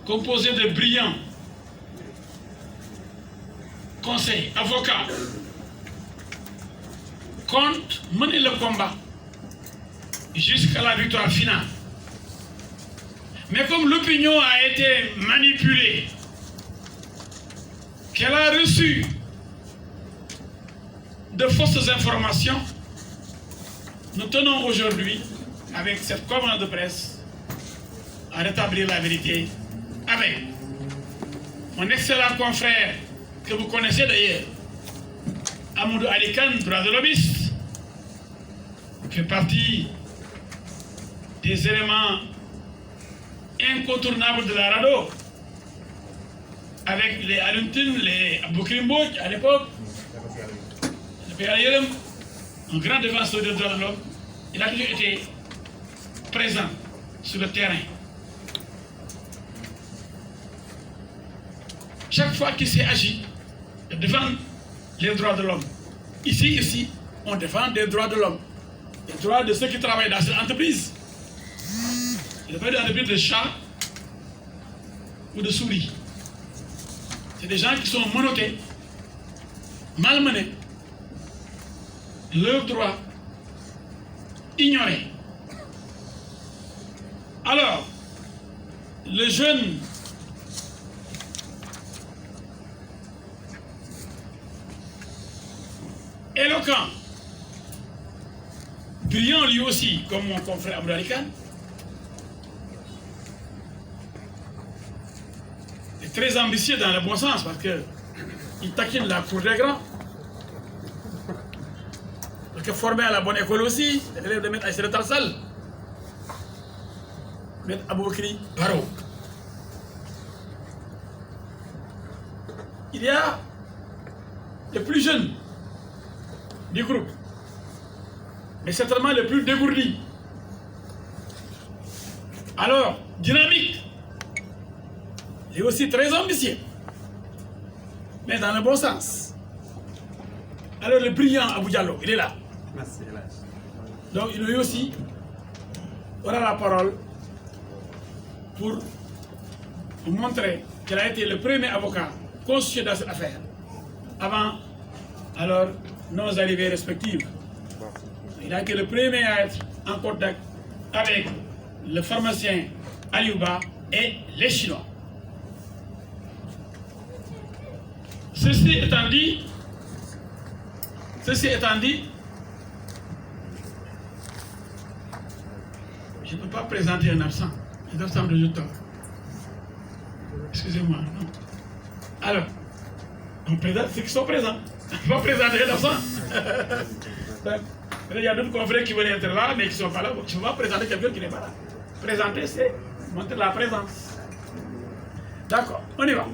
composé de brillants conseils, avocats, compte mener le combat jusqu'à la victoire finale. Mais comme l'opinion a été manipulée, qu'elle a reçu de fausses informations, nous tenons aujourd'hui, avec cette conférence de presse, à rétablir la vérité avec mon excellent confrère, que vous connaissez d'ailleurs, Amadou Ali Kane, droit de lobbyiste, fait partie des éléments incontournables de la RADDHO, avec les Aluntine, les Aboukri Mbodj à l'époque, un grand défenseur des droits de l'homme. Il a toujours été présent sur le terrain. Chaque fois qu'il s'est agi de défendre les droits de l'homme, ici, on défend des droits de l'homme, les droits de ceux qui travaillent dans cette entreprise. Il n'y a pas d'entreprise de chats ou de souris. C'est des gens qui sont menottés, malmenés, leurs droits ignorés. Alors, le jeune éloquent, brillant lui aussi, comme mon confrère Amadou Ali Kane, est très ambitieux dans le bon sens parce qu'il taquine la cour des grands. Parce que formé à la bonne école aussi, l'élève de M. Aïssata Tall Sall, M. Aboubakry Baro. Il y a les plus jeunes du groupe, mais certainement les plus dégourdis. Alors, dynamique, il est aussi très ambitieux, mais dans le bon sens. Alors, le brillant Abou Diallo, il est là. Merci, donc, lui aussi aura la parole pour vous montrer qu'il a été le premier avocat constitué dans cette affaire, avant alors nos arrivées respectives. Il a été le premier à être en contact avec le pharmacien Aliouba et les Chinois. Ceci étant dit, je ne peux pas présenter un absent. Les absents de Jutort. Excusez-moi. Non. Alors, on présente ceux qui sont présents. On ne peut pas présenter les absents. Il y a d'autres confrères qui veulent être là, mais qui ne sont pas là. Je ne peux pas présenter quelqu'un qui n'est pas là. Présenter, c'est montrer la présence. D'accord, on y va.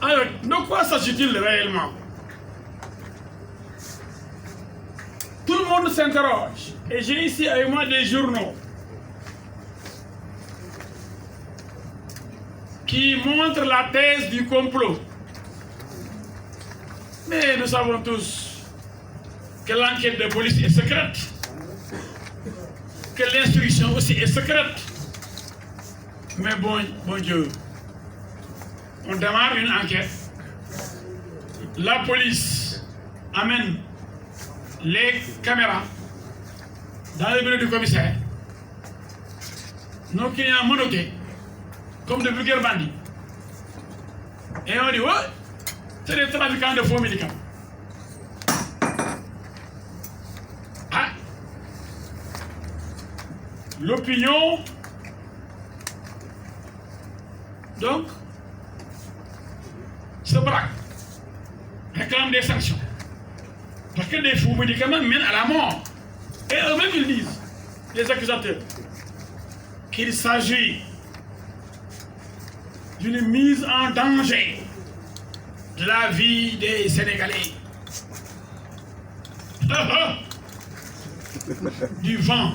Alors, de quoi s'agit-il réellement? Tout le monde s'interroge. Et j'ai ici avec moi des journaux qui montrent la thèse du complot. Mais nous savons tous que l'enquête de police est secrète, que l'instruction aussi est secrète. Mais bon Dieu, on démarre une enquête. La police amène les caméras dans le bureau du commissaire. Nos clients menottés comme de vulgaires bandits. Et on dit, ouais, c'est des trafiquants de faux médicaments. Ah. L'opinion, donc, se braque, réclame des sanctions. Parce que des faux médicaments mènent à la mort. Et eux-mêmes, ils disent, les accusateurs, qu'il s'agit d'une mise en danger de la vie des Sénégalais. Du vent.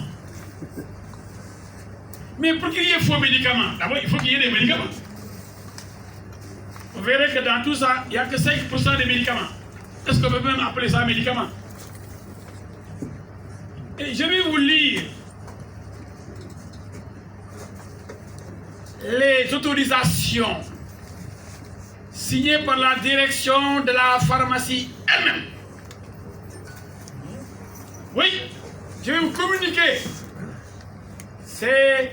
Mais pour qu'il y ait faux médicaments, d'abord, il faut qu'il y ait des médicaments. Vous verrez que dans tout ça, il n'y a que 5% des médicaments. Est-ce qu'on peut même appeler ça un médicament? Et je vais vous lire les autorisations signées par la direction de la pharmacie elle-même. Oui, je vais vous communiquer ces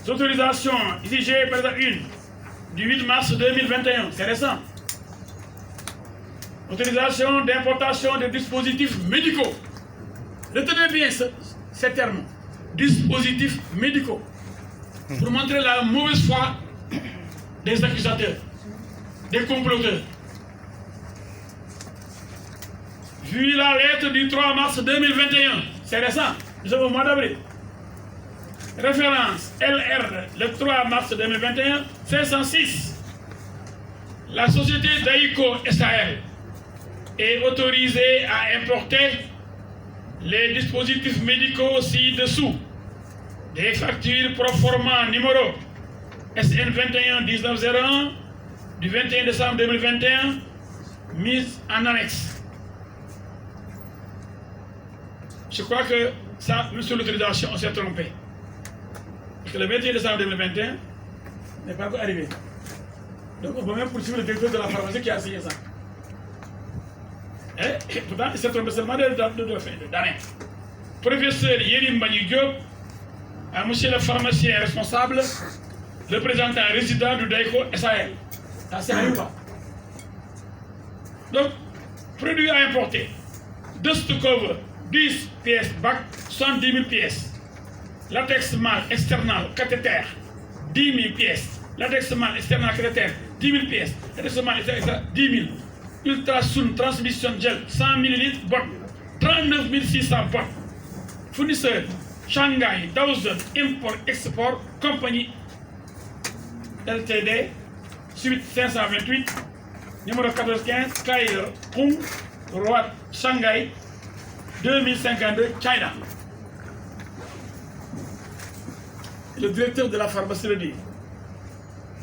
autorisations. Ici, j'ai par exemple une du 8 mars 2021, c'est récent. Autorisation d'importation de dispositifs médicaux. Retenez bien ces termes. Dispositifs médicaux. Pour montrer la mauvaise foi des accusateurs, des comploteurs. Vu la lettre du 3 mars 2021, c'est récent, nous sommes au mois d'avril. Référence LR, le 3 mars 2021, 506. La société Daïko SAL est autorisée à importer les dispositifs médicaux ci-dessous. Des factures proforma numéro SN 21 1901 du 21 décembre 2021, mise en annexe. Je crois que ça, monsieur l'autorisation, on s'est trompé. Parce que le 21 décembre 2021 n'est pas encore arrivé. Donc on peut même poursuivre le directeur de la pharmacie qui a signé ça. Et pourtant, il s'est trompé seulement d'année. Professeur Yerim Mbagnick Diop, à monsieur le pharmacien responsable, représentant résident du Daïko SAL. Ça c'est à pas. Donc, produit à importer. Dust cover, 10 pièces bac, 110 000 pièces. Latex mâle external cathéter, 10 000 pièces. Latex mâle external cathéter, 10 000 pièces. Latex mâle external 10 000. Ultrasound transmission gel, 100 ml, bot, 39 600 bot. Fournisseur, Shanghai, Dawson, Import, Export, Compagnie LTD, suite 528, numéro 1415, Kair, Hong, Roat, Shanghai, 2052, China. Le directeur de la pharmacie le dit.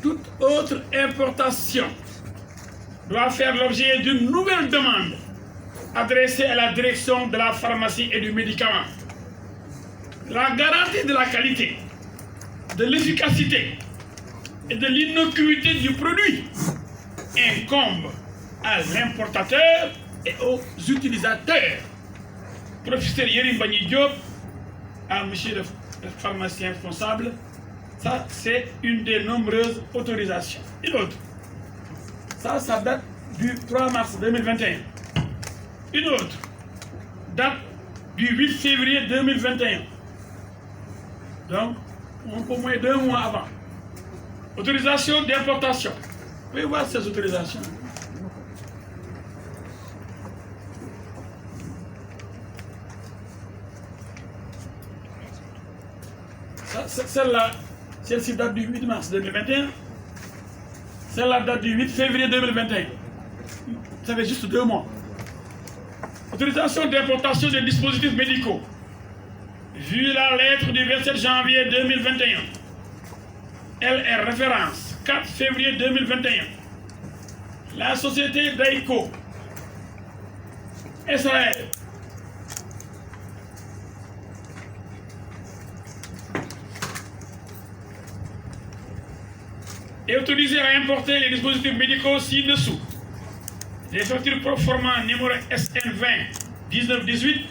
Toute autre importation doit faire l'objet d'une nouvelle demande adressée à la direction de la pharmacie et du médicament. La garantie de la qualité, de l'efficacité et de l'innocuité du produit incombe à l'importateur et aux utilisateurs. Professeur Yerim Mbagnick Diop, à monsieur le pharmacien responsable, ça c'est une des nombreuses autorisations. Une autre, ça date du 3 mars 2021. Une autre date du 8 février 2021. Donc, on peut au moins 2 mois avant. Autorisation d'importation. Vous pouvez voir ces autorisations. Celle-là, celle-ci date du 8 mars 2021. Celle-là date du 8 février 2021. Ça fait juste 2 mois. Autorisation d'importation des dispositifs médicaux. Vu la lettre du 27 janvier 2021. LR référence 4 février 2021. La société Daïko SAL est autorisée à importer les dispositifs médicaux ci-dessous. Les factures proforma numéro SN20 1918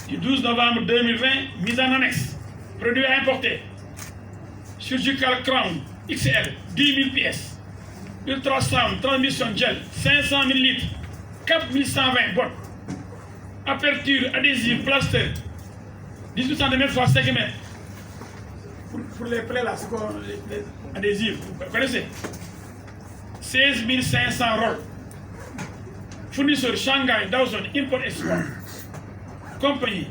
du 12 novembre 2020, mise en annexe. Produit à importer. Surgical Crown XL, 10 000 pièces. Ultrasound transmission gel, 500 ml, 4120 bottes. Aperture adhésive plaster, 18 cm x 5 m. Pour les plaies là, c'est quoi les adhésifs? Vous connaissez? 16 500 rolls. Fournisseur Shanghai, Dawson, Import Export. Compagnie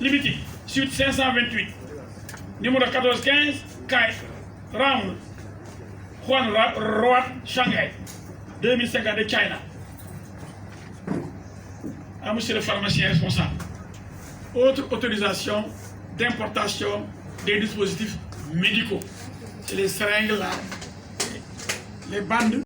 Limited, suite 528. Numéro 1415, Kai, Round, Juan Roat, Shanghai, 2050 de China. À monsieur le pharmacien responsable. Autre autorisation d'importation des dispositifs médicaux. C'est les seringues là, les bandes.